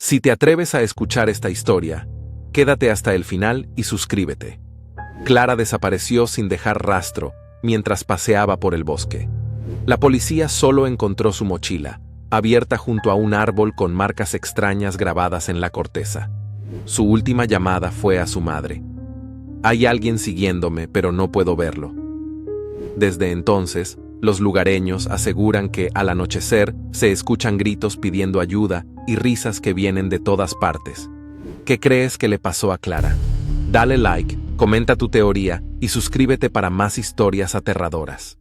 Si te atreves a escuchar esta historia, quédate hasta el final y suscríbete. Clara desapareció sin dejar rastro mientras paseaba por el bosque. La policía solo encontró su mochila, abierta junto a un árbol con marcas extrañas grabadas en la corteza. Su última llamada fue a su madre. Hay alguien siguiéndome, pero no puedo verlo. Desde entonces, los lugareños aseguran que al anochecer se escuchan gritos pidiendo ayuda y risas que vienen de todas partes. ¿Qué crees que le pasó a Clara? Dale like, comenta tu teoría y suscríbete para más historias aterradoras.